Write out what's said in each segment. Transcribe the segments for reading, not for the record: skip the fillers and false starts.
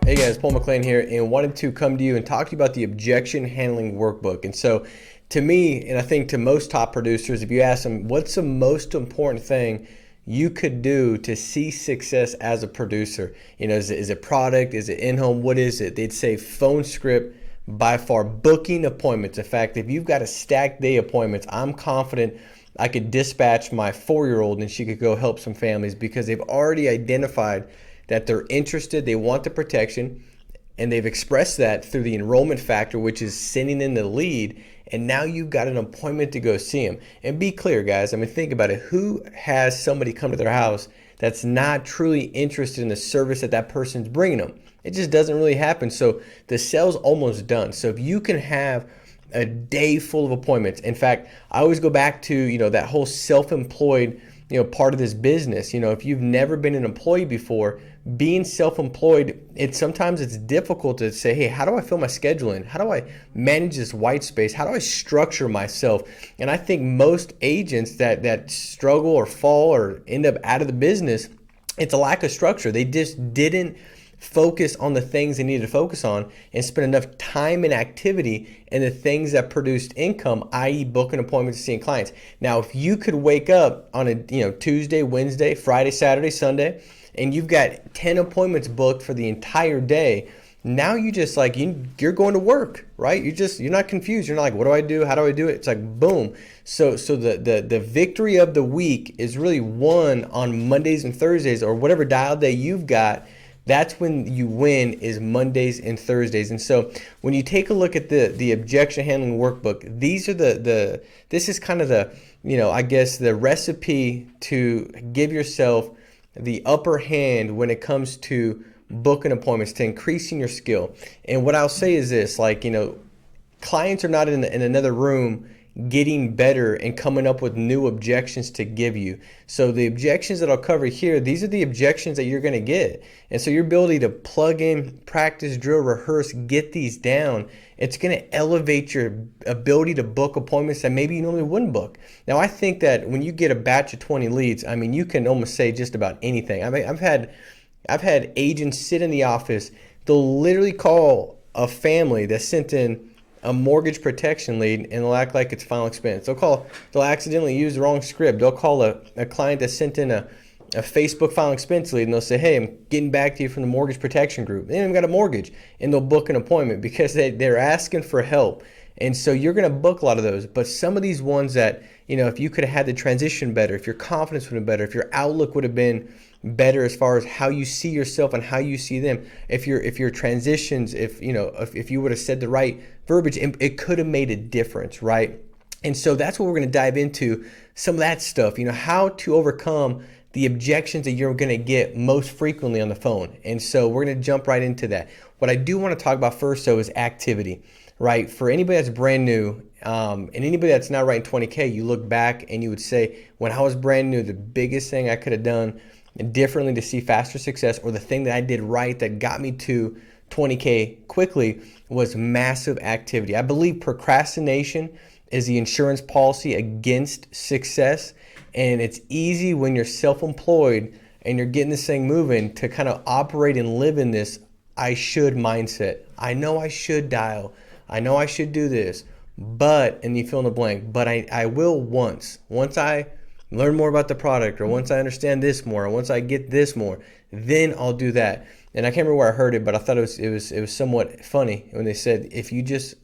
Hey guys, Paul McLean here, and wanted to come to you and talk to you about the objection handling workbook. And so to me, and I think to most top producers, if you ask them, what's the most important thing you could do to see success as a producer? You know, is it product? Is it in-home? What is it? They'd say phone script, by far. Booking appointments. In fact, if you've got a stacked day appointments, I'm confident I could dispatch my 4-year-old and she could go help some families because they've already identified that they're interested, they want the protection, and they've expressed that through the enrollment factor, which is sending in the lead, and now you've got an appointment to go see them. And be clear, guys, I mean, think about it. Who has somebody come to their house that's not truly interested in the service that that person's bringing them? It just doesn't really happen. So the sale's almost done. So if you can have a day full of appointments. In fact, I always go back to, that whole self-employed, part of this business. If you've never been an employee before, being self-employed, sometimes it's difficult to say, hey, how do I fill my schedule in? How do I manage this white space? How do I structure myself? And I think most agents that struggle or fall or end up out of the business, it's a lack of structure. They just didn't focus on the things they needed to focus on and spend enough time and activity in the things that produced income, i.e. booking appointments, seeing clients. Now, if you could wake up on a Tuesday, Wednesday, Friday, Saturday, Sunday, and you've got 10 appointments booked for the entire day, now you just you're going to work, right? You're not confused. You're not like, what do I do? How do I do it? It's like boom. So the victory of the week is really won on Mondays and Thursdays, or whatever dial day you've got. That's when you win, is Mondays and Thursdays. And so when you take a look at the objection handling workbook, these are this is kind of the recipe to give yourself the upper hand when it comes to booking appointments, to increasing your skill. And what I'll say is this, clients are not in another room getting better and coming up with new objections to give you. So the objections that I'll cover here, these are the objections that you're going to get. And so your ability to plug in, practice, drill, rehearse, get these down, it's going to elevate your ability to book appointments that maybe you normally wouldn't book. Now, I think that when you get a batch of 20 leads, I mean, you can almost say just about anything. I mean, I've had agents sit in the office. They'll literally call a family that sent in a mortgage protection lead and they'll act like it's final expense. They'll accidentally use the wrong script. They'll call a client that sent in a Facebook final expense lead and they'll say, hey, I'm getting back to you from the mortgage protection group. They haven't got a mortgage, and they'll book an appointment because they're asking for help. And so you're going to book a lot of those. But some of these ones that, if you could have had the transition better, if your confidence would have been better, if your outlook would have been better as far as how you see yourself and how you see them, if your transitions, if you would have said the right verbiage, it could have made a difference, right? And so that's what we're going to dive into, some of that stuff, how to overcome the objections that you're going to get most frequently on the phone. And so we're going to jump right into that. What I do want to talk about first, though, is activity, right? For anybody that's brand new, and anybody that's not writing 20K, you look back and you would say, when I was brand new, the biggest thing I could have done differently to see faster success, or the thing that I did right that got me to 20K quickly, was massive activity. I believe procrastination is the insurance policy against success. And it's easy when you're self-employed and you're getting this thing moving to kind of operate and live in this I should mindset. I know I should dial. I know I should do this, but, and you fill in the blank, but I will once I learn more about the product, or once I understand this more, or once I get this more, then I'll do that. And I can't remember where I heard it, but I thought it was somewhat funny when they said, if you just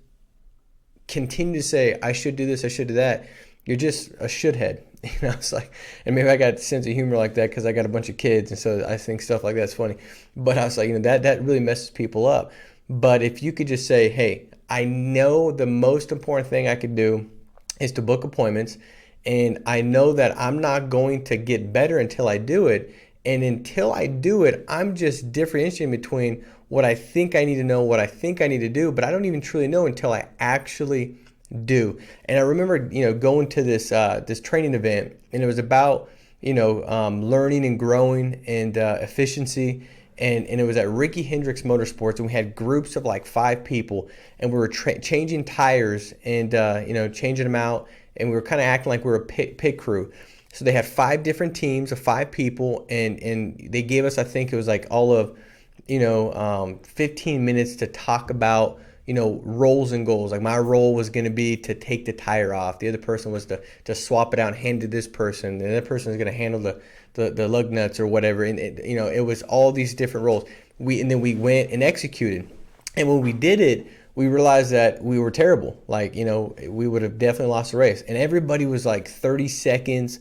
continue to say, I should do this, I should do that, you're just a shouldhead. It's like, and maybe I got a sense of humor like that because I got a bunch of kids, and so I think stuff like that's funny. But I was like, that really messes people up. But if you could just say, hey, I know the most important thing I could do is to book appointments, and I know that I'm not going to get better until I do it. And until I do it, I'm just differentiating between what I think I need to know, what I think I need to do, but I don't even truly know until I actually do. And I remember, going to this training event, and it was about, learning and growing and efficiency. And it was at Ricky Hendricks Motorsports, and we had groups of like 5 people, and we were changing tires and, changing them out. And we were kind of acting like we were a pit crew. So they had 5 different teams of 5 people, and they gave us, I think it was like all of 15 minutes to talk about, roles and goals. Like my role was going to be to take the tire off. The other person was to swap it out and hand it to this person. The other person is going to handle the lug nuts or whatever. And it was all these different roles. And then we went and executed. And when we did it, we realized that we were terrible. Like, we would have definitely lost the race. And everybody was like 30 seconds,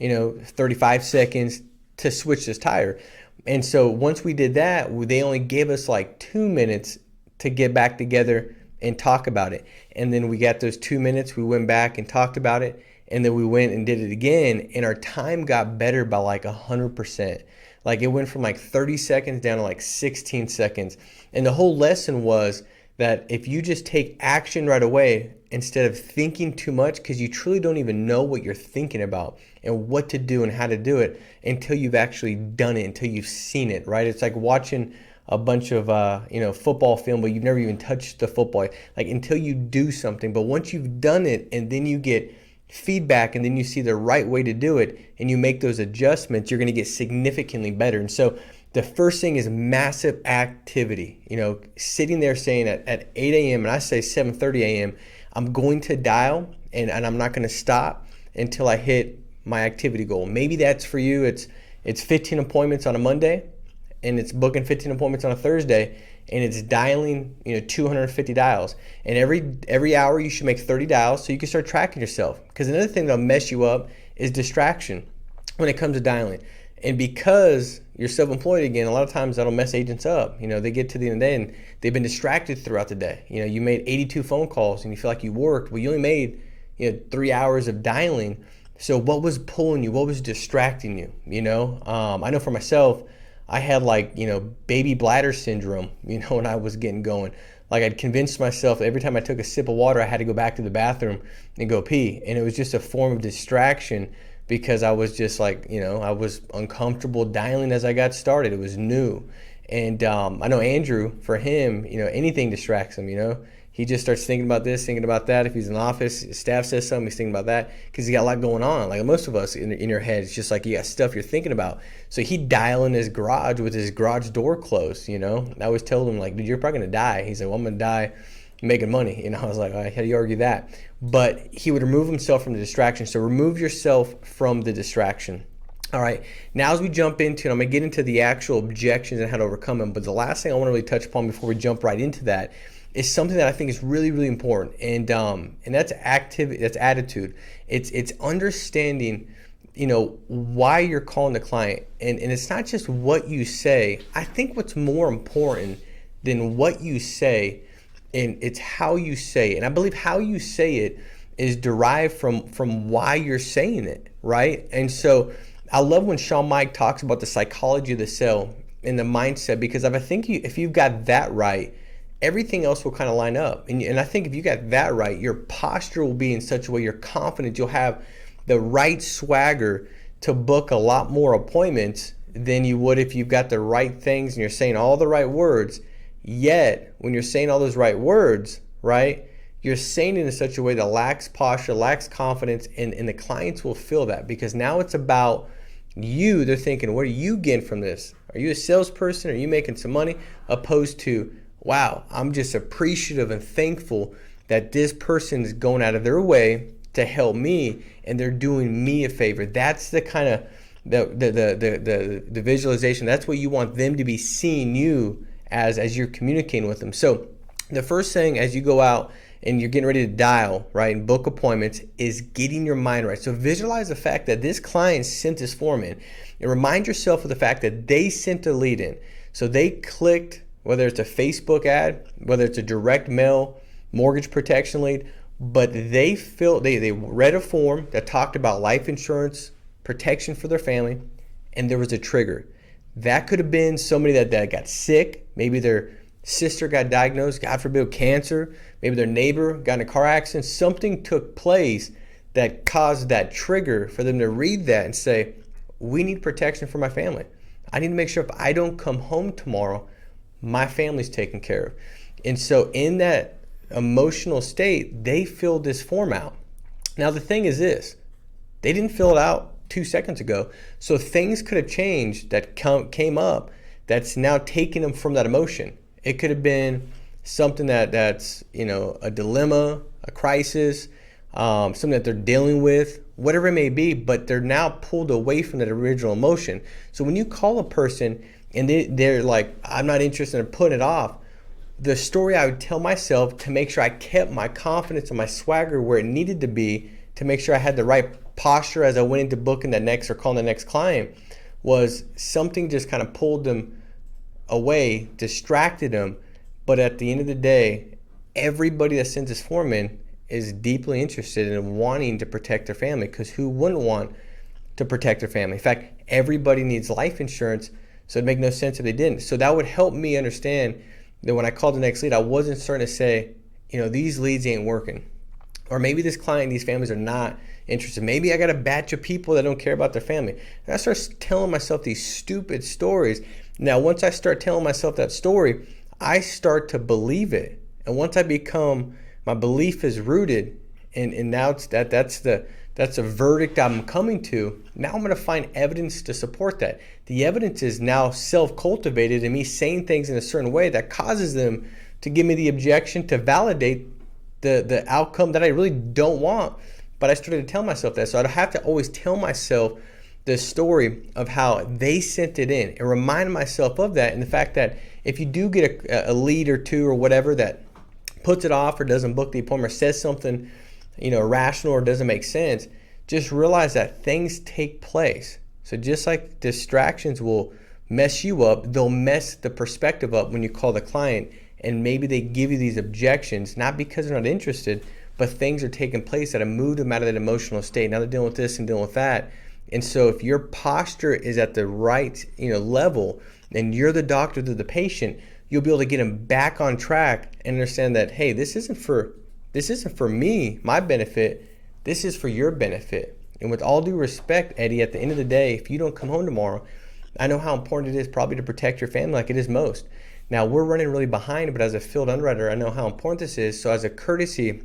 35 seconds to switch this tire. And so once we did that, they only gave us like 2 minutes to get back together and talk about it. And then we got those 2 minutes, we went back and talked about it. And then we went and did it again. And our time got better by like 100%. Like it went from like 30 seconds down to like 16 seconds. And the whole lesson was that if you just take action right away instead of thinking too much, because you truly don't even know what you're thinking about and what to do and how to do it until you've actually done it, until you've seen it, right? It's like watching a bunch of football film, but you've never even touched the football, like until you do something. But once you've done it and then you get feedback and then you see the right way to do it and you make those adjustments, you're going to get significantly better. And so the first thing is massive activity. Sitting there saying at 8 a.m. and I say 7:30 a.m. I'm going to dial and I'm not going to stop until I hit my activity goal. Maybe that's for you. It's 15 appointments on a Monday, and it's booking 15 appointments on a Thursday, and it's dialing 250 dials. And every hour you should make 30 dials so you can start tracking yourself. Because another thing that'll mess you up is distraction when it comes to dialing. And because you're self-employed again, a lot of times that'll mess agents up. They get to the end of the day and they've been distracted throughout the day. You made 82 phone calls and you feel like you worked. Well, you only made 3 hours of dialing. So what was pulling you? What was distracting you? I know for myself, I had baby bladder syndrome, when I was getting going. Like I'd convinced myself every time I took a sip of water, I had to go back to the bathroom and go pee. And it was just a form of distraction because I was just I was uncomfortable dialing as I got started. It was new. And I know Andrew, for him, anything distracts him, He just starts thinking about this, thinking about that. If he's in the office, his staff says something, he's thinking about that because he's got a lot going on. Like most of us in your head, it's just like you got stuff you're thinking about. So he'd dial in his garage with his garage door closed, I always told him, dude, you're probably going to die. He's like, well, I'm going to die making money. I was like, all right, how do you argue that? But he would remove himself from the distraction. So remove yourself from the distraction. All right, now as we jump into, I'm going to get into the actual objections and how to overcome them. But the last thing I want to really touch upon before we jump right into that is something that I think is really, really important. And that's activity, that's attitude. It's understanding, why you're calling the client. And it's not just what you say. I think what's more important than what you say, and it's how you say it. And I believe how you say it is derived from why you're saying it, right? And so I love when Sean Mike talks about the psychology of the sale and the mindset, because I think if you've got that right, everything else will kind of line up. And I think if you got that right, your posture will be in such a way you're confident, you'll have the right swagger to book a lot more appointments than you would if you've got the right things and you're saying all the right words. Yet, when you're saying all those right words, right, you're saying it in such a way that lacks posture, lacks confidence, and the clients will feel that because now it's about you. They're thinking, what are you getting from this? Are you a salesperson? Are you making some money? Opposed to, wow, I'm just appreciative and thankful that this person is going out of their way to help me and they're doing me a favor. That's the kind of the visualization. That's what you want them to be seeing you as you're communicating with them. So the first thing as you go out and you're getting ready to dial, right, and book appointments is getting your mind right. So visualize the fact that this client sent this form in and remind yourself of the fact that they sent a lead in. So they clicked, whether it's a Facebook ad, whether it's a direct mail mortgage protection lead, but they read a form that talked about life insurance, protection for their family, and there was a trigger. That could have been somebody that got sick. Maybe their sister got diagnosed, God forbid, cancer. Maybe their neighbor got in a car accident. Something took place that caused that trigger for them to read that and say, we need protection for my family. I need to make sure if I don't come home tomorrow, my family's taken care of. And so in that emotional state, they filled this form out. Now the thing is this, they didn't fill it out 2 seconds ago. So things could have changed that came up that's now taking them from that emotion. It could have been something that's a dilemma, a crisis, something that they're dealing with, whatever it may be, but they're now pulled away from that original emotion. So when you call a person and they're like, I'm not interested in putting it off, the story I would tell myself to make sure I kept my confidence and my swagger where it needed to be, to make sure I had the right posture as I went into booking that next or calling the next client, was something just kind of pulled them away, distracted them. But at the end of the day, everybody that sends this form in is deeply interested in wanting to protect their family, because who wouldn't want to protect their family? In fact, everybody needs life insurance, so it'd make no sense if they didn't. So that would help me understand that when I called the next lead, I wasn't starting to say, these leads ain't working. Or maybe this client, these families are not interested. Maybe I got a batch of people that don't care about their family. And I start telling myself these stupid stories. Now, once I start telling myself that story, I start to believe it. And once my belief is rooted, and now it's that's a verdict I'm coming to. Now I'm going to find evidence to support that. The evidence is now self-cultivated in me saying things in a certain way that causes them to give me the objection, to validate the outcome that I really don't want. But I started to tell myself that. So I'd have to always tell myself the story of how they sent it in and remind myself of that. And the fact that if you do get a lead or two or whatever that puts it off or doesn't book the appointment or says something irrational or doesn't make sense, just realize that things take place. So just like distractions will mess you up, they'll mess the perspective up when you call the client, and maybe they give you these objections, not because they're not interested, but things are taking place that have moved them out of that emotional state. Now they're dealing with this and dealing with that. And so if your posture is at the right level, and you're the doctor to the patient, you'll be able to get them back on track and understand that, hey, this isn't for me, my benefit. This is for your benefit. And with all due respect, Eddie, at the end of the day, if you don't come home tomorrow, I know how important it is probably to protect your family like it is most. Now, we're running really behind, but as a field underwriter, I know how important this is. So as a courtesy,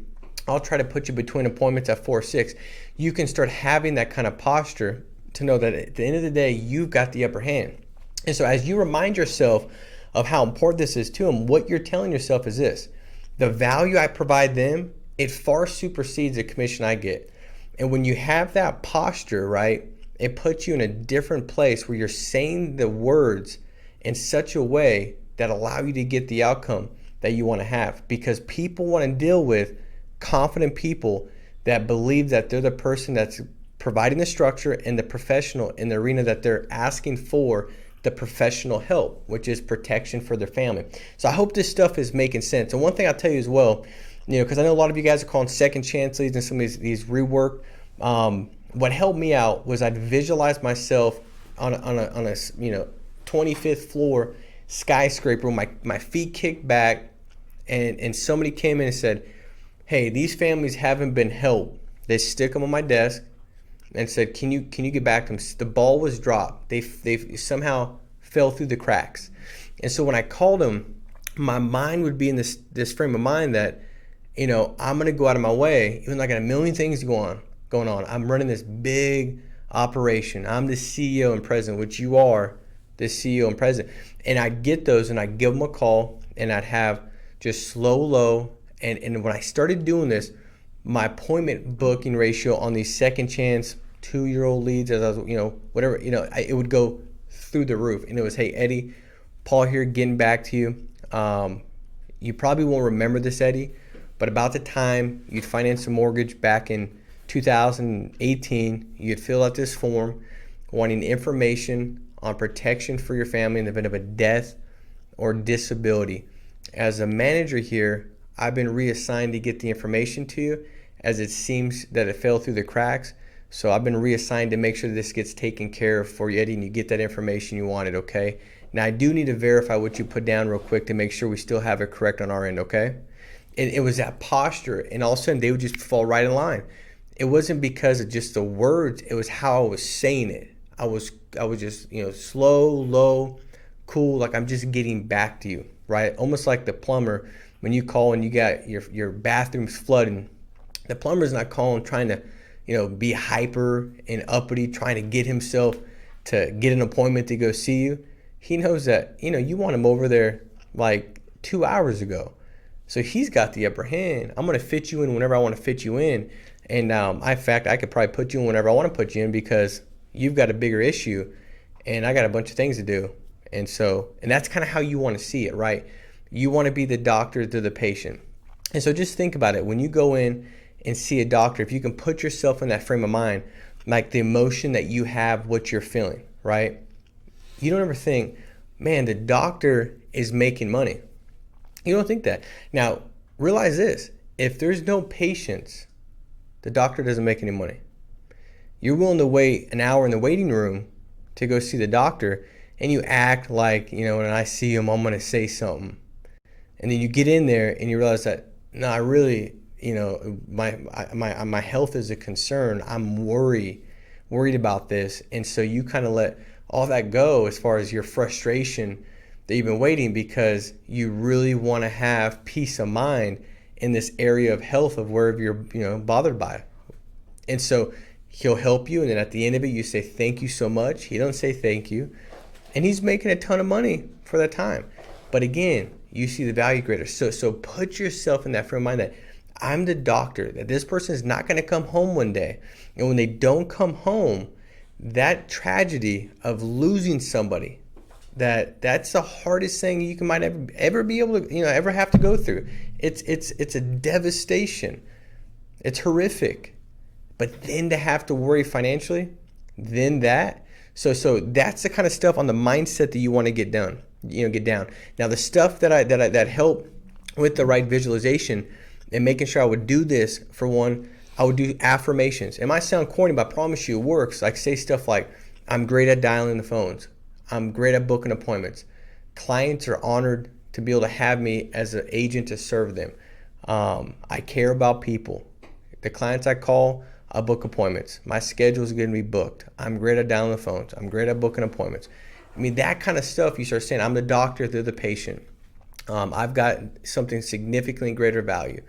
I'll try to put you between appointments at 4 or 6. You can start having that kind of posture to know that at the end of the day, you've got the upper hand. And so as you remind yourself of how important this is to them, what you're telling yourself is this: the value I provide them, it far supersedes the commission I get. And when you have that posture, right, it puts you in a different place where you're saying the words in such a way that allow you to get the outcome that you want to have. Because people want to deal with confident people that believe that they're the person that's providing the structure and the professional in the arena that they're asking for the professional help, which is protection for their family. So I hope this stuff is making sense. And one thing I'll tell you as well, because I know a lot of you guys are calling second chance leads and some of these rework. What helped me out was I'd visualize myself on a 25th floor skyscraper with my feet kicked back, and somebody came in and said, hey, these families haven't been helped. They stick them on my desk and said, can you get back to them? The ball was dropped. They somehow fell through the cracks. And so when I called them, my mind would be in this frame of mind that, I'm going to go out of my way, even though I got a million things going on. I'm running this big operation. I'm the CEO and president, which you are the CEO and president. And I'd get those and I'd give them a call, and I'd have just slow, low. And when I started doing this, my appointment booking ratio on these second chance 2-year-old leads, as I was, whatever, it would go through the roof. And it was, hey, Eddie, Paul here, getting back to you. You probably won't remember this, Eddie, but about the time you'd finance a mortgage back in 2018, you'd fill out this form wanting information on protection for your family in the event of a death or disability. As a manager here, I've been reassigned to get the information to you, as it seems that it fell through the cracks. So I've been reassigned to make sure this gets taken care of for you, Eddie, and you get that information you wanted, okay? Now, I do need to verify what you put down real quick to make sure we still have it correct on our end, okay? And it was that posture, and all of a sudden they would just fall right in line. It wasn't because of just the words, it was how I was saying it. I was just, slow, low, cool, like I'm just getting back to you, right? Almost like the plumber, when you call and you got your bathroom's flooding, the plumber's not calling trying to, be hyper and uppity, trying to get himself to get an appointment to go see you. he knows that, you want him over there like 2 hours ago. So he's got the upper hand. I'm going to fit you in whenever I want to fit you in. And in fact, I could probably put you in whenever I want to put you in because you've got a bigger issue and I got a bunch of things to do. And that's kind of how you want to see it, right? You want to be the doctor to the patient. And so just think about it. When you go in and see a doctor, if you can put yourself in that frame of mind, like the emotion that you have, what you're feeling, right? You don't ever think, man, the doctor is making money. You don't think that. Now, realize this. If there's no patients, the doctor doesn't make any money. You're willing to wait an hour in the waiting room to go see the doctor, and you act like, when I see him, I'm going to say something. And then you get in there and you realize that, no, I really, my health is a concern. I'm worried about this. And so you kind of let all that go as far as your frustration that you've been waiting because you really want to have peace of mind in this area of health of wherever you're, bothered by. And so he'll help you. And then at the end of it, you say, thank you so much. He don't say thank you. And he's making a ton of money for that time. But again, you see the value greater. So put yourself in that frame of mind that I'm the doctor, that this person is not going to come home one day. And when they don't come home, that tragedy of losing somebody, that's the hardest thing you might ever be able to, ever have to go through. It's a devastation. It's horrific. But then to have to worry financially, then that. So that's the kind of stuff on the mindset that you want to get down. Now the stuff that help with the right visualization and making sure I would do this, for one, I would do affirmations. It might sound corny, but I promise you it works. Like say stuff like, I'm great at dialing the phones. I'm great at booking appointments. Clients are honored to be able to have me as an agent to serve them. I care about people. The clients I call, I book appointments. My schedule is going to be booked. I'm great at dialing the phones. I'm great at booking appointments. I mean, that kind of stuff, you start saying, I'm the doctor, they're the patient. I've got something significantly greater value.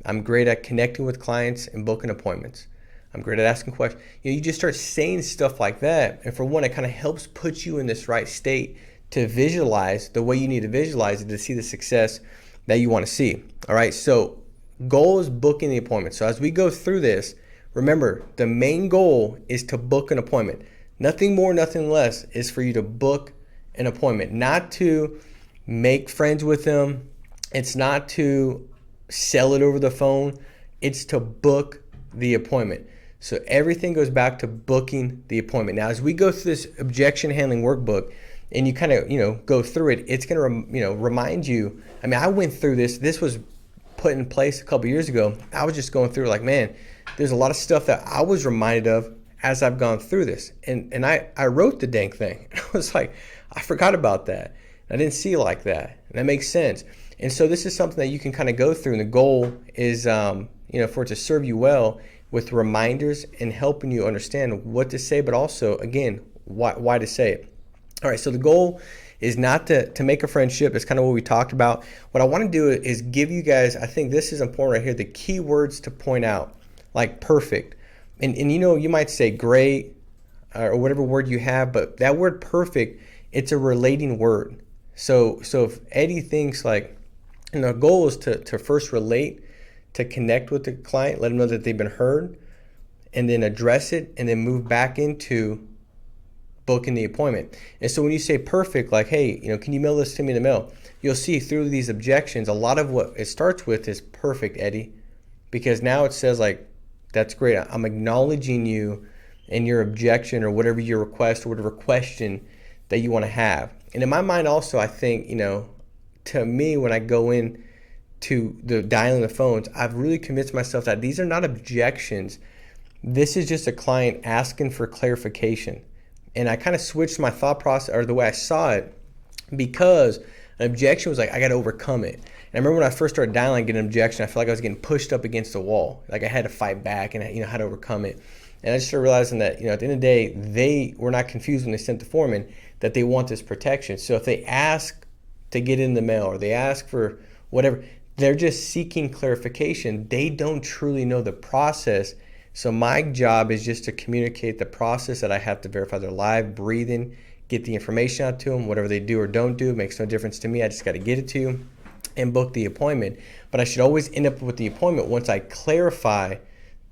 I'm great at connecting with clients and booking appointments. I'm great at asking questions. You just start saying stuff like that. And for one, it kind of helps put you in this right state to visualize the way you need to visualize it to see the success that you want to see. All right. So goal is booking the appointment. So as we go through this, remember, the main goal is to book an appointment. Nothing more, nothing less is for you to book an appointment, not to make friends with them. It's not to sell it over the phone. It's to book the appointment. So everything goes back to booking the appointment. Now, as we go through this objection handling workbook and you kind of, go through it, it's going to, remind you. I mean, I went through this. This was put in place a couple years ago. I was just going through like, man, there's a lot of stuff that I was reminded of as I've gone through this. And I wrote the dang thing. I was like, I forgot about that. I didn't see it like that. And that makes sense. And so this is something that you can kind of go through. And the goal is, for it to serve you well with reminders and helping you understand what to say, but also, again, why to say it. All right, so the goal is not to make a friendship. It's kind of what we talked about. What I want to do is give you guys, I think this is important right here, the key words to point out, like perfect. And you might say great or whatever word you have, but that word perfect, it's a relating word. So if Eddie thinks like, the goal is to first relate, to connect with the client, let them know that they've been heard, and then address it, and then move back into booking the appointment. And so when you say perfect, like, hey, can you mail this to me in the mail? You'll see through these objections, a lot of what it starts with is perfect, Eddie, because now it says like, that's great. I'm acknowledging you and your objection or whatever your request or whatever question that you want to have. And in my mind also, I think, to me, when I go in to the dialing the phones, I've really convinced myself that these are not objections. This is just a client asking for clarification. And I kind of switched my thought process or the way I saw it because an objection was like, I got to overcome it. And I remember when I first started dialing, getting an objection, I felt like I was getting pushed up against the wall. Like I had to fight back and how to overcome it. And I just started realizing that, at the end of the day, they were not confused when they sent the form in that they want this protection. So if they ask to get in the mail or they ask for whatever, they're just seeking clarification. They don't truly know the process. So my job is just to communicate the process that I have to verify they're live, breathing, get the information out to them. Whatever they do or don't do makes no difference to me. I just got to get it to you and book the appointment. But I should always end up with the appointment once I clarify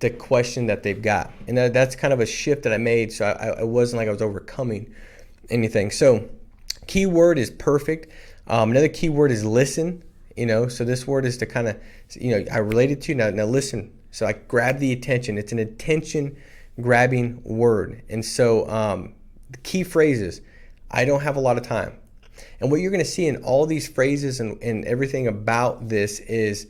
the question that they've got. And that's kind of a shift that I made, so it wasn't like I was overcoming anything. So key word is perfect. Another key word is listen. So this word is to kind of, I relate it to you. Now listen. So I grab the attention. It's an attention grabbing word. And so the key phrases, I don't have a lot of time. And what you're going to see in all these phrases and everything about this is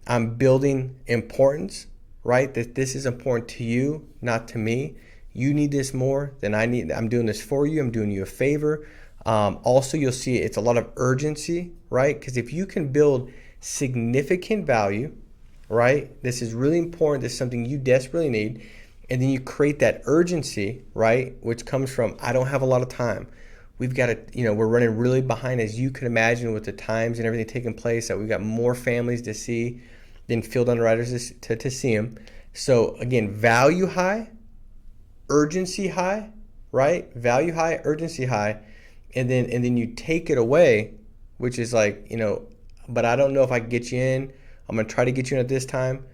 I'm building importance, right? That this is important to you, not to me. You need this more than I need. I'm doing this for you. I'm doing you a favor. Also, you'll see it's a lot of urgency, right? Because if you can build significant value, right? This is really important. This is something you desperately need. And then you create that urgency, right? Which comes from, I don't have a lot of time. We've got to, we're running really behind, as you can imagine, with the times and everything taking place, that we've got more families to see than field underwriters to see them. So again, value high, urgency high, right? Value high, urgency high. And then you take it away, which is like, but I don't know if I can get you in. I'm going to try to get you in at this time.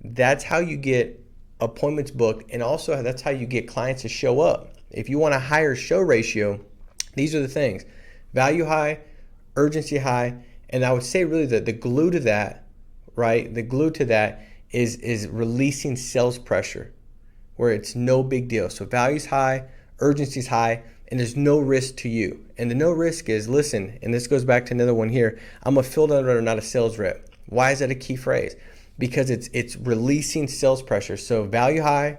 That's how you get appointments booked. And also that's how you get clients to show up. If you want a higher show ratio, these are the things: value high, urgency high. And I would say really that the glue to that, right? The glue to that is releasing sales pressure, where it's no big deal. So value's high, urgency's high, and there's no risk to you. And the no risk is, listen, and this goes back to another one here, I'm a field underwriter, not a sales rep. Why is that a key phrase? Because it's releasing sales pressure. So value high,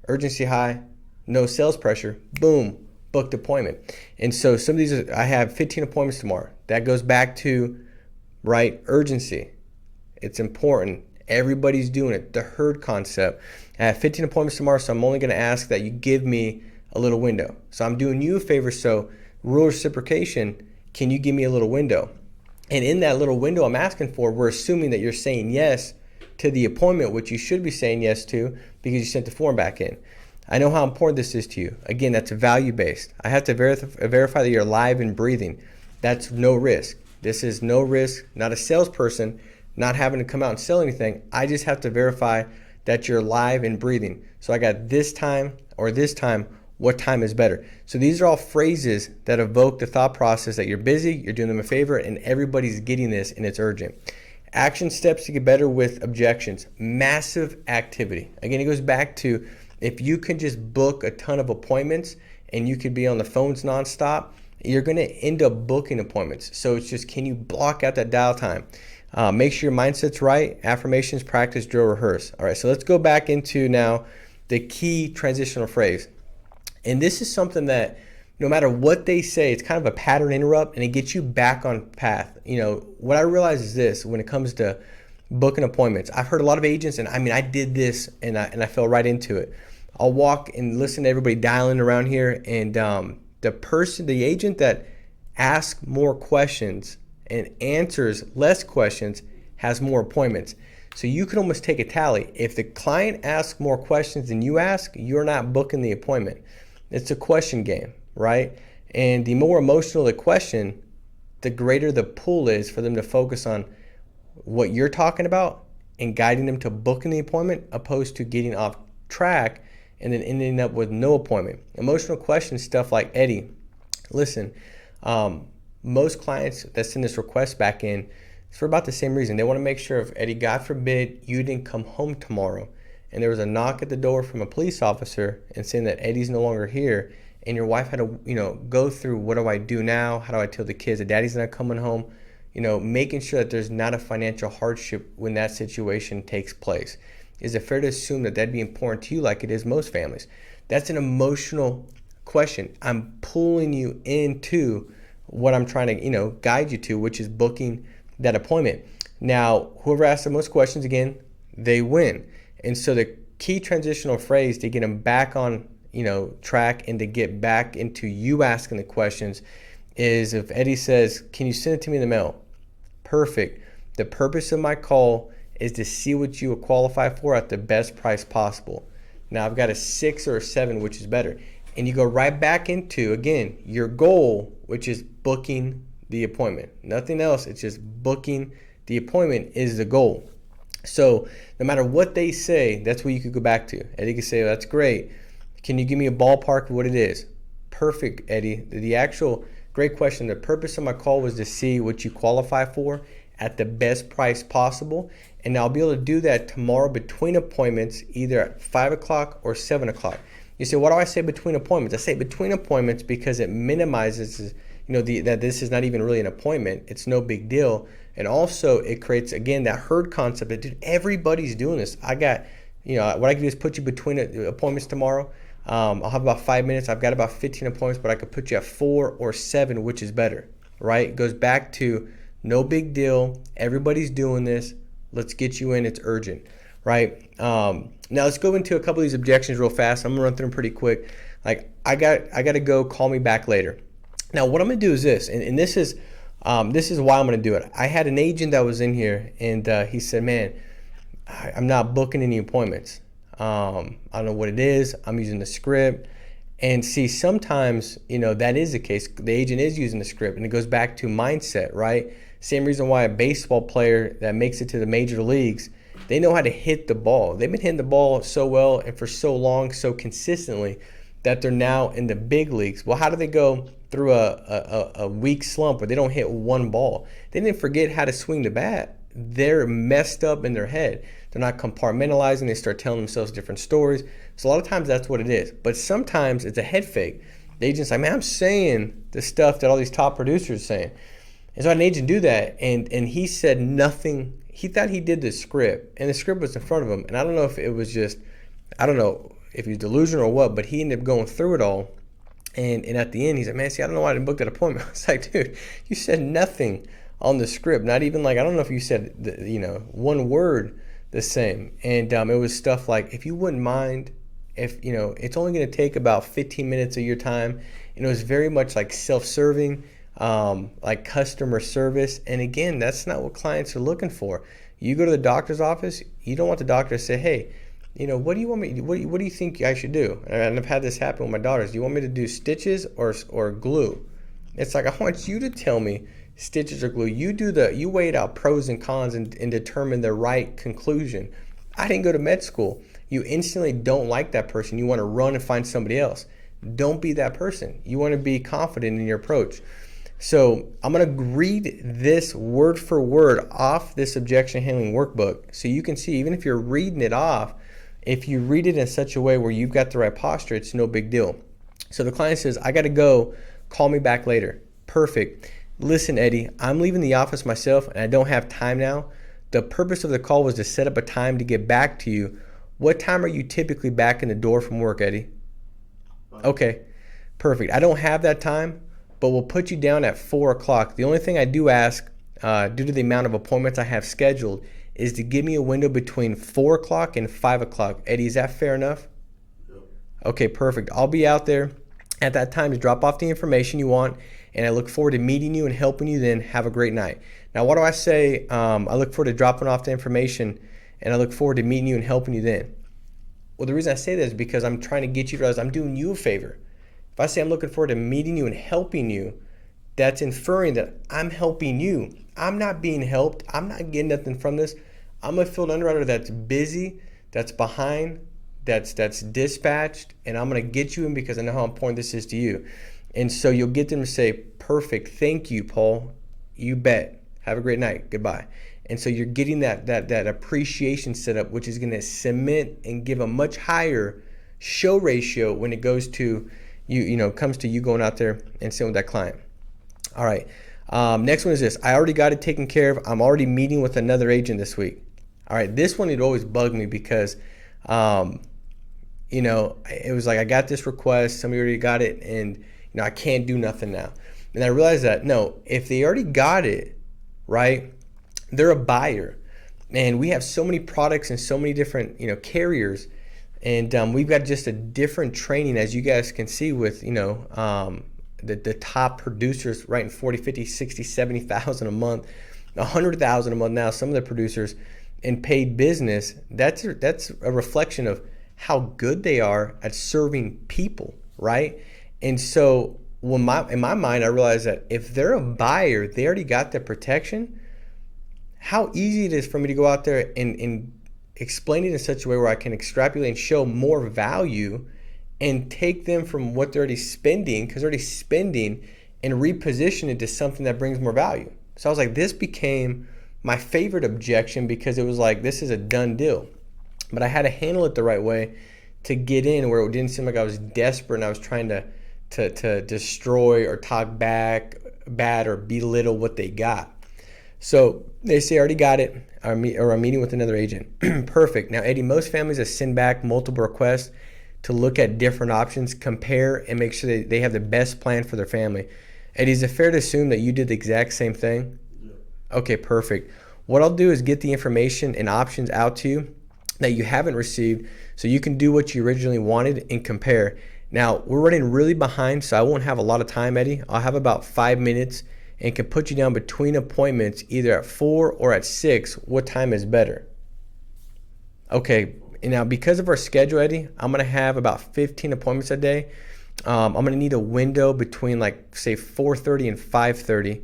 urgency high, no sales pressure, boom, booked appointment. And so some of these, I have 15 appointments tomorrow. That goes back to, right, urgency. It's important. Everybody's doing it. The herd concept. I have 15 appointments tomorrow, so I'm only going to ask that you give me a little window. So I'm doing you a favor. So rule reciprocation, can you give me a little window? And in that little window I'm asking for, we're assuming that you're saying yes to the appointment, which you should be saying yes to because you sent the form back in. I know how important this is to you. Again, that's value-based. I have to verify that you're alive and breathing. That's no risk. This is no risk, not a salesperson, not having to come out and sell anything. I just have to verify that you're alive and breathing. So I got this time or this time. What time is better? So these are all phrases that evoke the thought process that you're busy, you're doing them a favor, and everybody's getting this and it's urgent. Action steps to get better with objections. Massive activity. Again, it goes back to, if you can just book a ton of appointments and you could be on the phones nonstop, you're going to end up booking appointments. So it's just, can you block out that dial time? Make sure your mindset's right. Affirmations, practice, drill, rehearse. All right, so let's go back into now the key transitional phrase. And this is something that no matter what they say, it's kind of a pattern interrupt, and it gets you back on path. What I realize is this: when it comes to booking appointments, I've heard a lot of agents, and I did this and I fell right into it. I'll walk and listen to everybody dialing around here, and the agent that asks more questions and answers less questions has more appointments. So you can almost take a tally. If the client asks more questions than you ask, you're not booking the appointment. It's a question game, right? And the more emotional the question, the greater the pull is for them to focus on what you're talking about and guiding them to booking the appointment, opposed to getting off track and then ending up with no appointment. Emotional questions, stuff like, Eddie, listen, most clients that send this request back in, it's for about the same reason. They want to make sure, if, Eddie, God forbid, you didn't come home tomorrow and there was a knock at the door from a police officer and saying that Eddie's no longer here, and your wife had to, go through, what do I do now? How do I tell the kids that daddy's not coming home? Making sure that there's not a financial hardship when that situation takes place. Is it fair to assume that that'd be important to you, like it is most families? That's an emotional question. I'm pulling you into what I'm trying to, guide you to, which is booking that appointment. Now, whoever asks the most questions, again, they win. And so the key transitional phrase to get them back on, track and to get back into you asking the questions is, if Eddie says, can you send it to me in the mail? Perfect. The purpose of my call is to see what you will qualify for at the best price possible. Now I've got a 6 or a 7, which is better. and you go right back into, again, your goal, which is booking the appointment. Nothing else. It's just booking the appointment is the goal. So no matter what they say, that's what you could go back to. Eddie could say, well, that's great. Can you give me a ballpark of what it is? Perfect, Eddie. The actual great question. The purpose of my call was to see what you qualify for at the best price possible. And I'll be able to do that tomorrow between appointments, either at 5 o'clock or 7 o'clock. You say, what do I say between appointments? I say between appointments because it minimizes, that this is not even really an appointment. It's no big deal. And also it creates, again, that herd concept that, dude, everybody's doing this. I got, what I can do is put you between appointments tomorrow. I'll have about 5 minutes. I've got about 15 appointments, but I could put you at 4 or 7, which is better, right? It goes back to no big deal. Everybody's doing this. Let's get you in. It's urgent, right? Now let's go into a couple of these objections real fast. I'm gonna run through them pretty quick. Like I got to go. Call me back later. Now what I'm gonna do is this, and this is why I'm gonna do it. I had an agent that was in here, and he said, "Man, I'm not booking any appointments. I don't know what it is. I'm using the script." And see, sometimes, that is the case. The agent is using the script, and it goes back to mindset, right? Same reason why a baseball player that makes it to the major leagues, they know how to hit the ball. They've been hitting the ball so well and for so long, so consistently, that they're now in the big leagues. Well, how do they go through a weak slump where they don't hit one ball? They didn't forget how to swing the bat. They're messed up in their head. They're not compartmentalizing. They start telling themselves different stories. So a lot of times that's what it is. But sometimes it's a head fake. The agent's like, man, I'm saying the stuff that all these top producers are saying. And so I had an agent do that, and he said nothing. He thought he did the script, and the script was in front of him. And I don't know if it was just, I don't know if he was delusional or what, but he ended up going through it all. And at the end, he's like, man, see, I don't know why I didn't book that appointment. I was like, dude, you said nothing on the script. Not even like, I don't know if you said, one word the same. And it was stuff like, if you wouldn't mind, if, it's only going to take about 15 minutes of your time. And it was very much like self-serving, like customer service. And again, that's not what clients are looking for. You go to the doctor's office, you don't want the doctor to say, hey, what do you want me, what do you think I should do? And I've had this happen with my daughters. Do you want me to do stitches or glue? It's like, I want you to tell me stitches or glue. You weighed out pros and cons and determine the right conclusion. I didn't go to med school. You instantly don't like that person. You want to run and find somebody else. Don't be that person. You want to be confident in your approach. So I'm going to read this word for word off this objection handling workbook so you can see, even if you're reading it off, if you read it in such a way where you've got the right posture, it's no big deal. So the client says, I got to go. Call me back later. Perfect. Listen, Eddie, I'm leaving the office myself and I don't have time now. The purpose of the call was to set up a time to get back to you. What time are you typically back in the door from work, Eddie? Okay, perfect. I don't have that time, but we'll put you down at 4 o'clock. The only thing I do ask, due to the amount of appointments I have scheduled, is to give me a window between 4 o'clock and 5 o'clock. Eddie, is that fair enough? Yep. Okay, perfect. I'll be out there at that time to drop off the information you want, and I look forward to meeting you and helping you then. Have a great night. Now, what do I say? I look forward to dropping off the information, and I look forward to meeting you and helping you then. Well, the reason I say that is because I'm trying to get you to realize I'm doing you a favor. If I say I'm looking forward to meeting you and helping you, that's inferring that I'm helping you. I'm not being helped. I'm not getting nothing from this. I'm a field underwriter that's busy, that's behind, that's dispatched, and I'm going to get you in because I know how important this is to you. And so you'll get them to say, perfect, thank you, Paul. You bet. Have a great night. Goodbye. And so you're getting that appreciation set up, which is going to cement and give a much higher show ratio when it goes to comes to you going out there and sitting with that client. All right. Next one is this. I already got it taken care of. I'm already meeting with another agent this week. All right. This one, it always bugged me because, it was like, I got this request. Somebody already got it. And, I can't do nothing now. And I realized that, no, if they already got it, right, they're a buyer. And we have so many products and so many different, carriers. And we've got just a different training, as you guys can see, with, the top producers writing 40, 50, 60, 70,000 a month, 100,000 a month now. Some of the producers in paid business, that's a reflection of how good they are at serving people. right? And so in my mind, I realized that if they're a buyer, they already got the protection. How easy it is for me to go out there and explain it in such a way where I can extrapolate and show more value and take them from what they're already spending, because they're already spending, and reposition it to something that brings more value. So I was like, this became my favorite objection because it was like, this is a done deal. But I had to handle it the right way to get in where it didn't seem like I was desperate and I was trying to destroy or talk back bad or belittle what they got. So they say, I already got it, or I'm meeting with another agent. Perfect. Now, Eddie, most families that send back multiple requests to look at different options, compare, and make sure they have the best plan for their family. Eddie, is it fair to assume that you did the exact same thing? Yeah. Okay, perfect. What I'll do is get the information and options out to you that you haven't received so you can do what you originally wanted and compare. Now, we're running really behind, so I won't have a lot of time, Eddie. I'll have about 5 minutes and can put you down between appointments either at 4 or at 6. What time is better? Okay, and now because of our schedule, Eddie, I'm going to have about 15 appointments a day. I'm going to need a window between, like, say 4:30 and 5:30.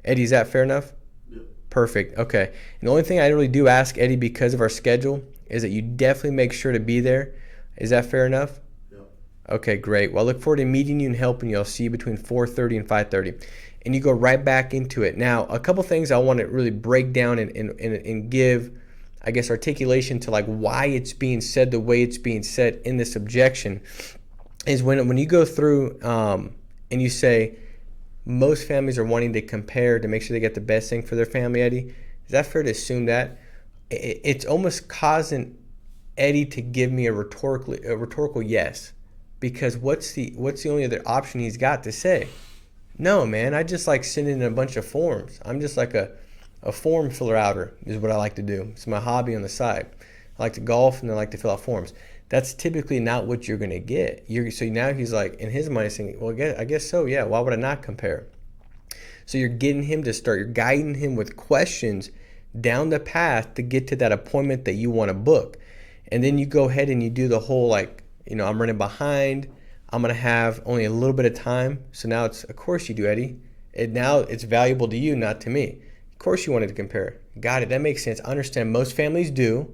Eddie, is that fair enough? Yep. Perfect. Okay. And the only thing I really do ask, Eddie, because of our schedule, is that you definitely make sure to be there. Is that fair enough? Yep. Okay, great. Well, I look forward to meeting you and helping you. I'll see you between 4:30 and 5:30. And you go right back into it. Now, a couple things I want to really break down and give, I guess, articulation to, like, why it's being said the way it's being said in this objection is when you go through and you say most families are wanting to compare to make sure they get the best thing for their family, Eddie, is that fair to assume that? It's almost causing Eddie to give me a rhetorical yes, because what's the only other option he's got to say? No, man, I just like sending in a bunch of forms. I'm just like a form filler outer is what I like to do. It's my hobby on the side. I like to golf and I like to fill out forms. That's typically not what you're going to get. So now he's like, in his mind, he's thinking, well, I guess so, yeah. Why would I not compare? So you're getting him to start. You're guiding him with questions down the path to get to that appointment that you want to book. And then you go ahead and you do the whole, like, I'm running behind. I'm going to have only a little bit of time. So now of course you do, Eddie. Now it's valuable to you, not to me. Of course you wanted to compare. Got it. That makes sense. I understand most families do.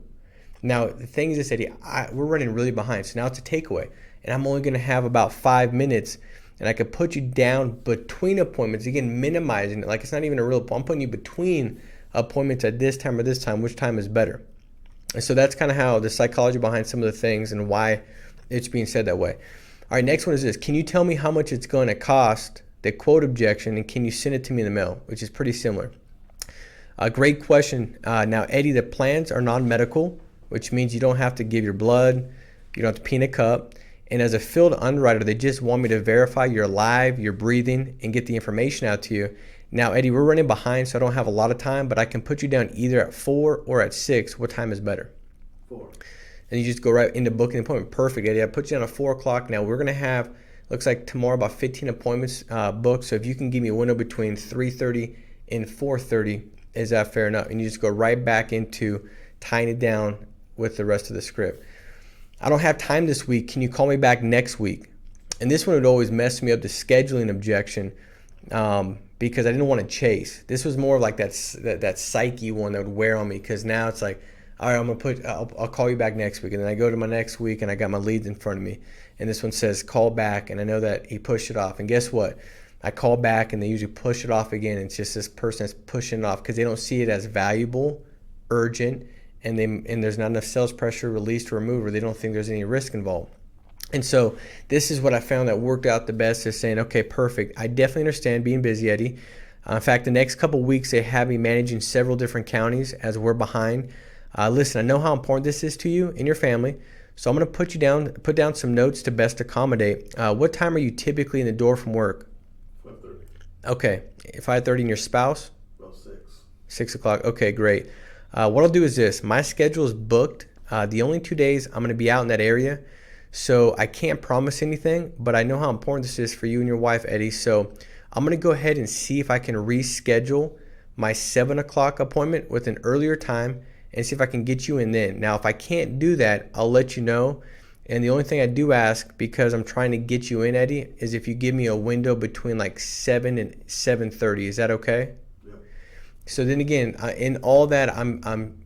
Now, the thing is, Eddie, we're running really behind. So now it's a takeaway. And I'm only going to have about 5 minutes. And I could put you down between appointments. Again, minimizing it. Like, it's not even a real, I'm putting you between appointments at this time or this time. Which time is better? And so that's kind of how the psychology behind some of the things and why it's being said that way. All right, next one is this. Can you tell me how much it's going to cost, the quote objection, and can you send it to me in the mail? Which is pretty similar. A great question. Now, Eddie, the plans are non-medical, which means you don't have to give your blood, you don't have to pee in a cup. And as a field underwriter, they just want me to verify you're alive, you're breathing, and get the information out to you. Now, Eddie, we're running behind, so I don't have a lot of time, but I can put you down either at 4 or at 6. What time is better? 4. And you just go right into booking an appointment. Perfect, Eddie. I put you down at 4 o'clock. Now, we're going to have, looks like tomorrow, about 15 appointments booked. So if you can give me a window between 3:30 and 4:30, is that fair enough? And you just go right back into tying it down with the rest of the script. I don't have time this week. Can you call me back next week? And this one would always mess me up, the scheduling objection, because I didn't want to chase. This was more of like that psyche one that would wear on me, because now it's like, all right, I'll call you back next week. And then I go to my next week and I got my leads in front of me. And this one says call back. And I know that he pushed it off. And guess what? I call back and they usually push it off again. It's just this person that's pushing it off because they don't see it as valuable, urgent, and there's not enough sales pressure released or removed, or they don't think there's any risk involved. And so this is what I found that worked out the best, is saying, okay, perfect. I definitely understand being busy, Eddie. In fact, the next couple of weeks, they have me managing several different counties as we're behind. Listen, I know how important this is to you and your family, so I'm going to put down some notes to best accommodate. What time are you typically in the door from work? 5:30. Okay, 5:30, and your spouse? About 6. 6 o'clock. Okay, great. What I'll do is this. My schedule is booked. The only 2 days I'm going to be out in that area, so I can't promise anything, but I know how important this is for you and your wife, Eddie. So I'm going to go ahead and see if I can reschedule my 7 o'clock appointment with an earlier time and see if I can get you in then. Now, if I can't do that, I'll let you know, And the only thing I do ask, because I'm trying to get you in, Eddie, is if you give me a window between like 7 and 7:30. Is that okay? Yep. So then again, in all that, I'm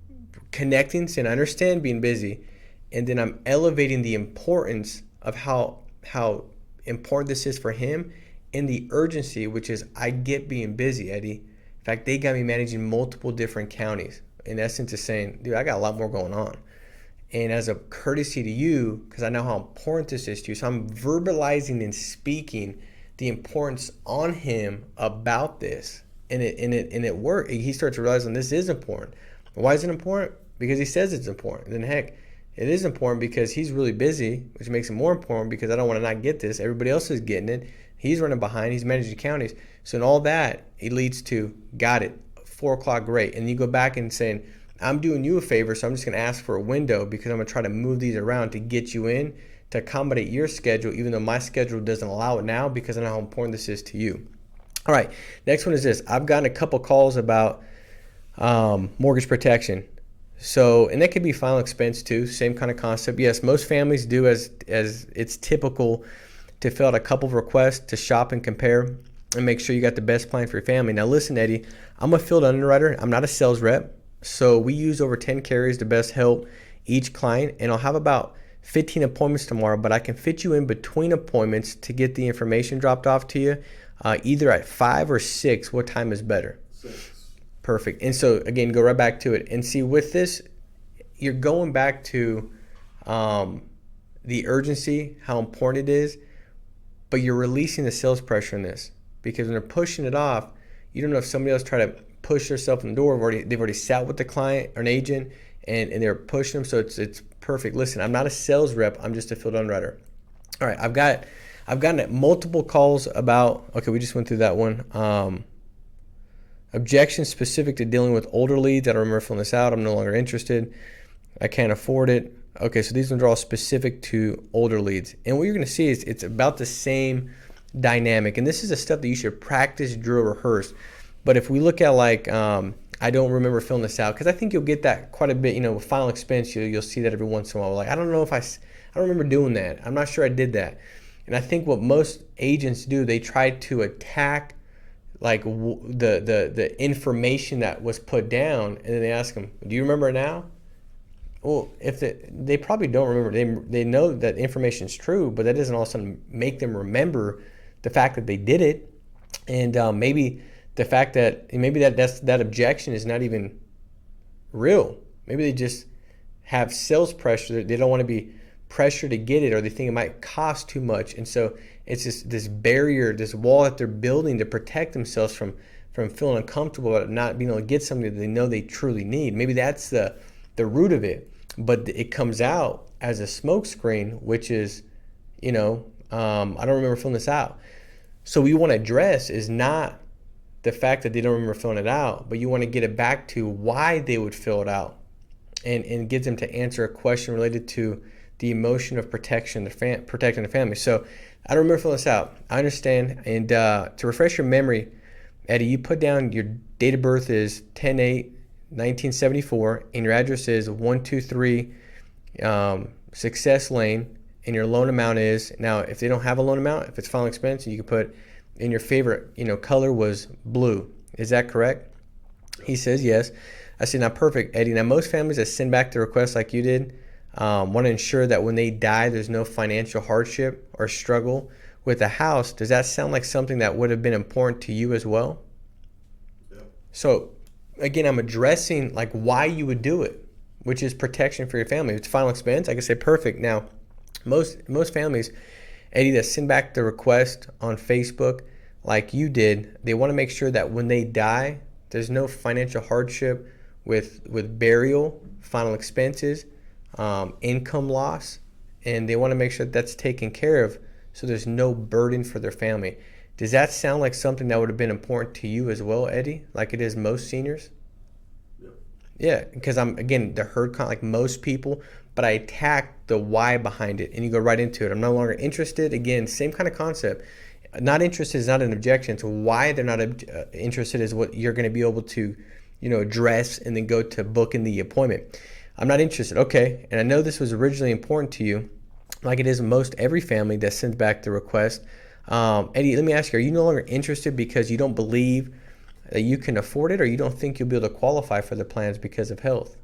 connecting, saying I understand being busy, and then I'm elevating the importance of how important this is for him, and the urgency, which is I get being busy, Eddie. In fact, they got me managing multiple different counties. In essence, is saying, dude, I got a lot more going on. And as a courtesy to you, because I know how important this is to you, so I'm verbalizing and speaking the importance on him about this. And it worked. He starts realizing this is important. Why is it important? Because he says it's important. Then heck, it is important because he's really busy, which makes it more important because I don't want to not get this. Everybody else is getting it. He's running behind. He's managing counties. So in all that, it leads to, got it, 4 o'clock, great. And you go back and saying, I'm doing you a favor, so I'm just going to ask for a window because I'm going to try to move these around to get you in to accommodate your schedule, even though my schedule doesn't allow it now because I know how important this is to you. All right, next one is this. I've gotten a couple calls about mortgage protection. So, and that could be final expense too, same kind of concept. Yes, most families do as it's typical to fill out a couple of requests to shop and compare and make sure you got the best plan for your family. Now listen, Eddie, I'm a field underwriter. I'm not a sales rep. So we use over 10 carriers to best help each client, and I'll have about 15 appointments tomorrow, but I can fit you in between appointments to get the information dropped off to you, either at 5 or 6. What time is better? 6. Perfect. And so again, go right back to it. And see, with this, you're going back to the urgency, how important it is, but you're releasing the sales pressure in this, because when they're pushing it off, you don't know if somebody else try to push themselves in the door. They've already sat with the client or an agent, and they're pushing them. So it's perfect. Listen, I'm not a sales rep. I'm just a field underwriter. All right, I've gotten multiple calls about. Okay, we just went through that one. Objections specific to dealing with older leads. I don't remember filling this out. I'm no longer interested. I can't afford it. Okay, so these ones are all specific to older leads. And what you're going to see is it's about the same dynamic. And this is the stuff that you should practice, drill, rehearse. But if we look at like, I don't remember filling this out, because I think you'll get that quite a bit, with final expense, you'll see that every once in a while. Like, I don't know if I don't remember doing that. I'm not sure I did that. And I think what most agents do, they try to attack like the information that was put down, and then they ask them, do you remember it now? Well, if they probably don't remember. They know that information is true, but that doesn't all of a sudden make them remember the fact that they did it. And maybe the fact that that objection is not even real. Maybe they just have sales pressure. They don't want to be pressured to get it, or they think it might cost too much. And so it's just this barrier, this wall that they're building to protect themselves from feeling uncomfortable about not being able to get something that they know they truly need. Maybe that's the root of it, but it comes out as a smoke screen, which is, I don't remember filling this out. So what you want to address is not the fact that they don't remember filling it out, but you want to get it back to why they would fill it out, and get them to answer a question related to the emotion of protecting the family. So I don't remember filling this out. I understand. And to refresh your memory, Eddie, you put down your date of birth is 10/8/1974, and your address is 123 Success Lane, and your loan amount is, now if they don't have a loan amount, if it's final expense, you can put in your favorite color was blue. Is that correct? He says yes. I said, now perfect, Eddie. Now most families that send back the request like you did want to ensure that when they die, there's no financial hardship or struggle with the house. Does that sound like something that would have been important to you as well? Yeah. So again, I'm addressing like why you would do it, which is protection for your family. If it's final expense, I can say perfect. Now, most families, Eddie, that send back the request on Facebook like you did, they want to make sure that when they die, there's no financial hardship with burial, final expenses, income loss, and they want to make sure that's taken care of so there's no burden for their family. Does that sound like something that would have been important to you as well, Eddie, like it is most seniors? Yep. Yeah, because I'm, again, the herd count like most people, but I attack the why behind it, and you go right into it. I'm no longer interested. Again, same kind of concept. Not interested is not an objection. So why they're not interested is what you're going to be able to, address, and then go to booking the appointment. I'm not interested. Okay, and I know this was originally important to you, like it is most every family that sends back the request. Eddie, let me ask you, are you no longer interested because you don't believe that you can afford it, or you don't think you'll be able to qualify for the plans because of health?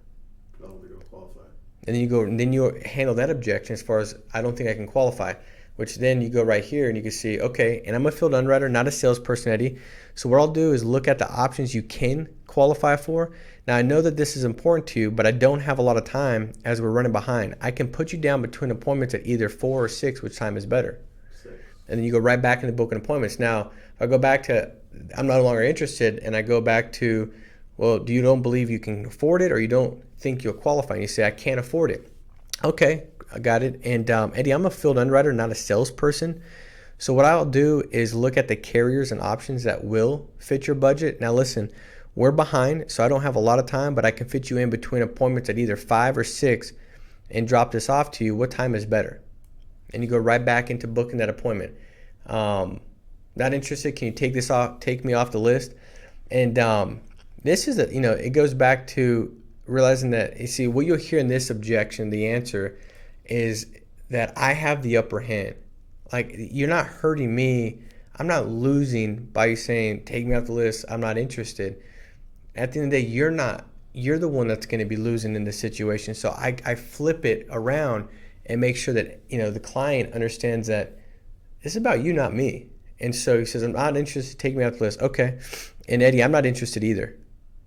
I don't think I'll qualify. And then you go, and then you handle that objection as far as I don't think I can qualify, which then you go right here and you can see, okay, and I'm a field underwriter, not a salesperson, Eddie. So what I'll do is look at the options you can qualify for. Now I know that this is important to you, but I don't have a lot of time as we're running behind. I can put you down between appointments at either 4 or 6, which time is better. 6. And then you go right back into booking appointments. Now, if I go back to I'm no longer interested, and I go back to, well, do you don't believe you can afford it, or you don't think you'll qualify? And you say, I can't afford it. Okay, I got it. And Eddie, I'm a field underwriter, not a salesperson. So what I'll do is look at the carriers and options that will fit your budget. Now listen, we're behind, so I don't have a lot of time, but I can fit you in between appointments at either 5 or 6 and drop this off to you. What time is better? And you go right back into booking that appointment. Not interested? Can you take this off? Take me off the list. And this is it goes back to realizing that, you see, what you'll hear in this objection, the answer is that I have the upper hand. Like, you're not hurting me. I'm not losing by you saying, take me off the list. I'm not interested. At the end of the day, you're the one that's going to be losing in this situation. So I flip it around and make sure that, the client understands that it's about you, not me. And so he says, I'm not interested, take me off the list. Okay. And Eddie, I'm not interested either.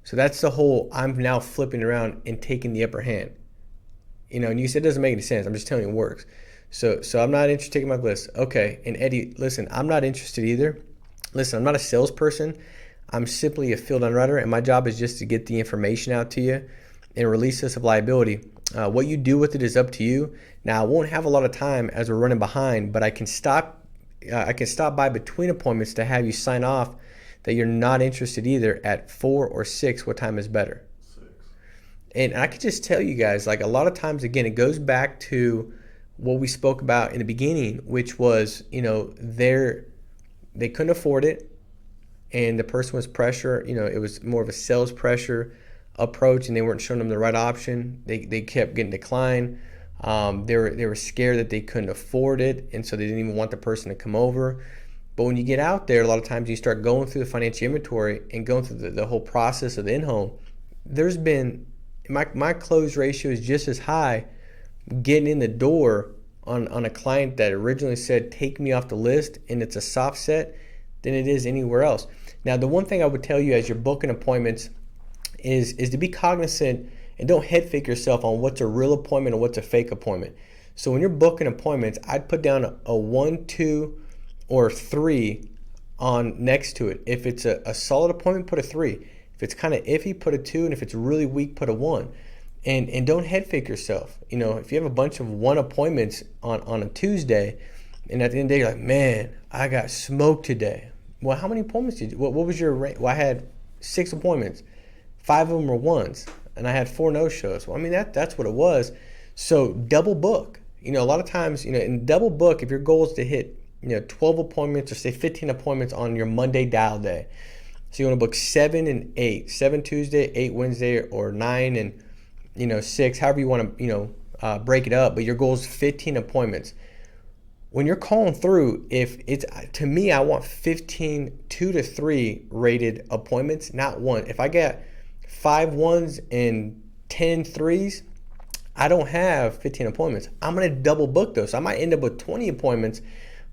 So that's the whole, I'm now flipping around and taking the upper hand. And you said it doesn't make any sense. I'm just telling you it works. So I'm not interested, taking my list. Okay. And Eddie, listen, I'm not interested either. Listen, I'm not a salesperson. I'm simply a field underwriter, and my job is just to get the information out to you and release this of liability. What you do with it is up to you. Now, I won't have a lot of time as we're running behind, but I can stop by between appointments to have you sign off that you're not interested either at 4 or 6. What time is better? 6. And I could just tell you guys, like, a lot of times, again, it goes back to what we spoke about in the beginning, which was, they couldn't afford it, and the person was pressure. It was more of a sales pressure approach, and they weren't showing them the right option. They kept getting declined. They were scared that they couldn't afford it, and so they didn't even want the person to come over. But when you get out there, a lot of times you start going through the financial inventory and going through the whole process of the in-home. There's been, my close ratio is just as high getting in the door on a client that originally said, take me off the list, and it's a soft set, than it is anywhere else. Now, the one thing I would tell you as you're booking appointments is to be cognizant and don't head fake yourself on what's a real appointment and what's a fake appointment. So when you're booking appointments, I'd put down a 1, 2, or 3 on next to it. If it's a solid appointment, put a 3. If it's kind of iffy, put a 2. And if it's really weak, put a 1. And don't head fake yourself. If you have a bunch of 1 appointments on a Tuesday, and at the end of the day, you're like, man, I got smoked today. Well, how many appointments did you, what was your rate? Well, I had 6 appointments. 5 of them were 1s, and I had 4 no-shows. Well, I mean, that's what it was. So double book. A lot of times, in double book, if your goal is to hit, 12 appointments or say 15 appointments on your Monday dial day. So you want to book 7 and 8, 7 Tuesday, 8 Wednesday, or 9 and 6, however you want to break it up. But your goal is 15 appointments. When you're calling through, if it's, to me, I want 15 2 to 3 rated appointments, not 1. If I get 5 1s and 10 3s, I don't have 15 appointments. I'm going to double book those. So I might end up with 20 appointments,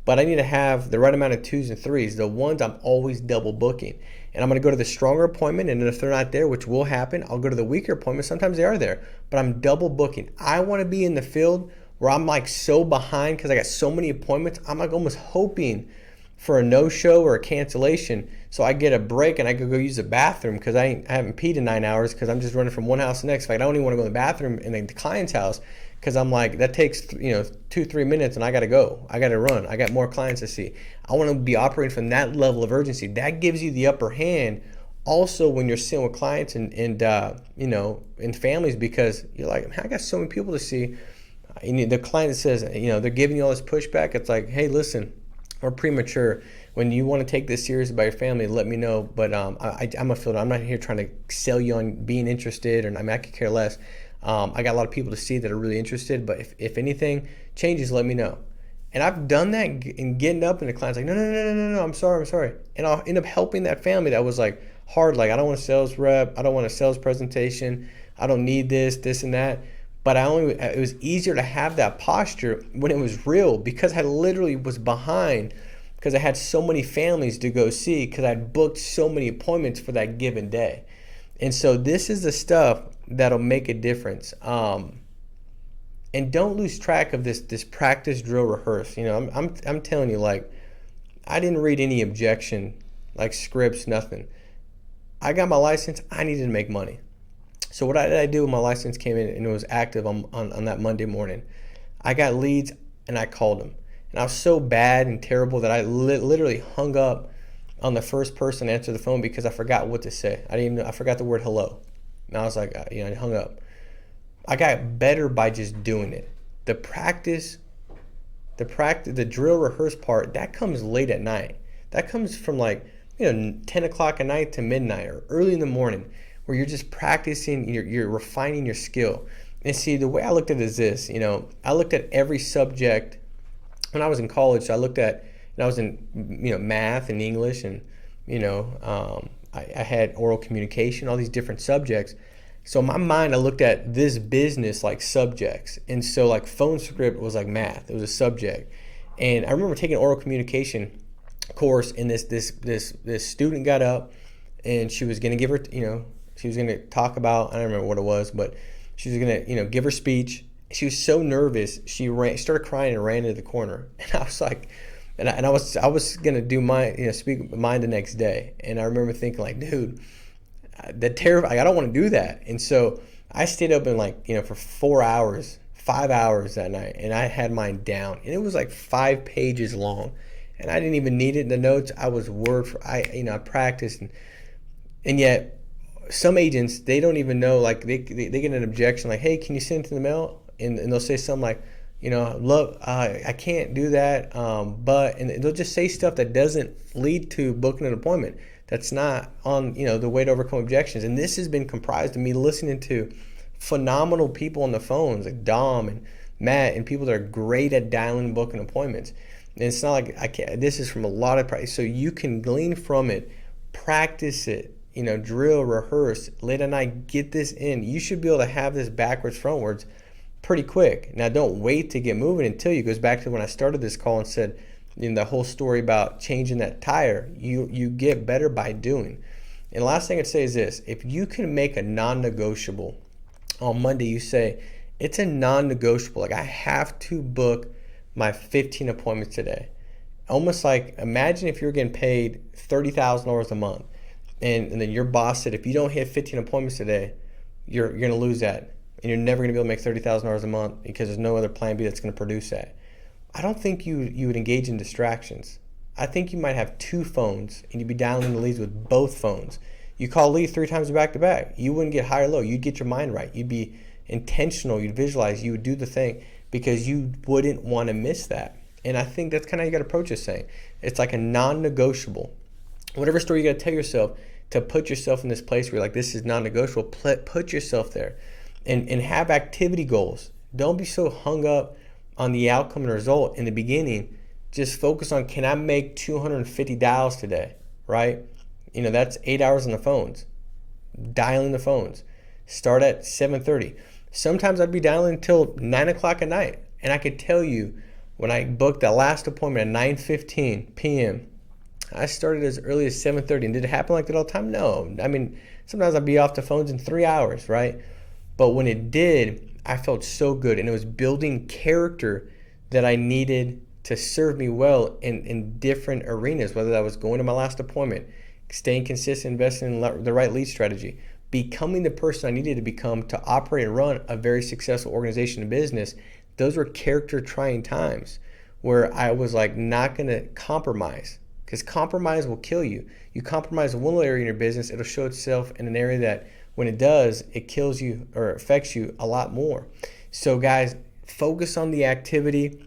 but I need to have the right amount of 2s and 3s. The 1s I'm always double booking. And I'm going to go to the stronger appointment, and then if they're not there, which will happen, I'll go to the weaker appointment. Sometimes they are there, but I'm double booking. I want to be in the field where I'm like so behind because I got so many appointments. I'm like almost hoping for a no-show or a cancellation so I get a break and I could go use the bathroom because I haven't peed in 9 hours because I'm just running from one house to the next. Like, I don't even want to go to the bathroom in the client's house because I'm like, that takes 2-3 minutes and I got to go. I got to run. I got more clients to see. I want to be operating from that level of urgency. That gives you the upper hand also when you're sitting with clients and in families, because you're like, man, I got so many people to see. The client says, they're giving you all this pushback. It's like, hey, listen, we're premature. When you want to take this serious about your family, let me know. But I'm a fielder. I'm not here trying to sell you on being interested, or I could care less. I got a lot of people to see that are really interested, but if anything changes, let me know. And I've done that and getting up and the client's like, no, I'm sorry. And I'll end up helping that family that was like hard, like I don't want a sales rep, I don't want a sales presentation, I don't need this and that. But it was easier to have that posture when it was real, because I literally was behind because I had so many families to go see because I'd booked so many appointments for that given day. And so this is the stuff that'll make a difference. And don't lose track of this practice, drill, rehearse. You know, I'm telling you, like, I didn't read any objection, like scripts, nothing. I got my license, I needed to make money. So what did I do when my license came in and it was active on that Monday morning? I got leads and I called them. And I was so bad and terrible that I literally hung up on the first person to answer the phone because I forgot what to say. I forgot the word hello. And I was like, I hung up. I got better by just doing it. The drill rehearse part, that comes late at night. That comes from 10 o'clock at night to midnight or early in the morning, where you're just practicing, you're refining your skill. And see, the way I looked at it is this, I looked at every subject when I was in college. So I looked at, I was in, math and English, and, I had oral communication, all these different subjects. So in my mind, I looked at this business like subjects. And so like phone script was like math, it was a subject. And I remember taking an oral communication course, and this student got up and she was going to give her, she was going to talk about, I don't remember what it was, but she was going to, give her speech. She was so nervous, she started crying and ran into the corner. And I was like, I was going to do speak mine the next day. And I remember thinking like, dude, that terrifying, I don't want to do that. And so I stayed up and for 5 hours that night, and I had mine down, and it was like 5 pages long, and I didn't even need it in the notes. I was I practiced, and yet some agents, they don't even know, like they get an objection like, hey, can you send it to the mail? And they'll say something like, I can't do that, and they'll just say stuff that doesn't lead to booking an appointment. That's not on, the way to overcome objections. And this has been comprised of me listening to phenomenal people on the phones, like Dom and Matt, and people that are great at dialing and booking appointments. And it's not like this is from a lot of practice. So you can glean from it, practice it, drill, rehearse, late at night, get this in. You should be able to have this backwards, frontwards pretty quick. Now, don't wait to get moving until you. It goes back to when I started this call and said, the whole story about changing that tire. You get better by doing. And the last thing I'd say is this: if you can make a non-negotiable on Monday, you say it's a non-negotiable, like I have to book my 15 appointments today. Almost like, imagine if you're getting paid $30,000 a month, and then your boss said, if you don't hit 15 appointments today, you're going to lose that, and you're never going to be able to make $30,000 a month because there's no other plan B that's going to produce that. I don't think you would engage in distractions. I think you might have 2 phones and you'd be dialing the leads with both phones. You call leads 3 times back to back. You wouldn't get high or low. You'd get your mind right. You'd be intentional. You'd visualize. You would do the thing because you wouldn't want to miss that. And I think that's kind of how you got to approach this thing. It's like a non-negotiable. Whatever story you got to tell yourself to put yourself in this place where you're like, this is non-negotiable, put yourself there and have activity goals. Don't be so hung up on the outcome and result in the beginning. Just focus on, can I make 250 dials today, right? That's 8 hours on the phones, dialing the phones. Start at 7:30. Sometimes I'd be dialing until 9 o'clock at night. And I could tell you, when I booked that last appointment at 9:15 p.m., I started as early as 7:30. And did it happen like that all the time? No. I mean, sometimes I'd be off the phones in 3 hours, right? But when it did, I felt so good, and it was building character that I needed to serve me well in different arenas, whether that was going to my last appointment, staying consistent, investing in the right lead strategy, becoming the person I needed to become to operate and run a very successful organization and business. Those were character trying times where I was like not going to compromise, because compromise will kill you. You compromise in one area in your business, it'll show itself in an area that when it does, it kills you or affects you a lot more. So guys, focus on the activity.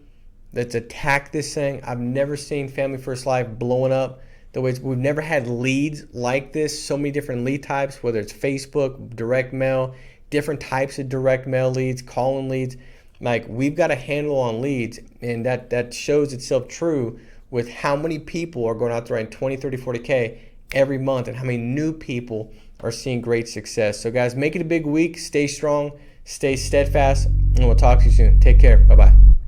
Let's attack this thing. I've never seen Family First Life blowing up the way we've never had leads like this. So many different lead types, whether it's Facebook, direct mail, different types of direct mail leads, call-in leads. Like, we've got a handle on leads, and that shows itself true with how many people are going out there and 20, 30, 40K every month, and how many new people are seeing great success. So guys, make it a big week. Stay strong, stay steadfast, and we'll talk to you soon. Take care. Bye-bye.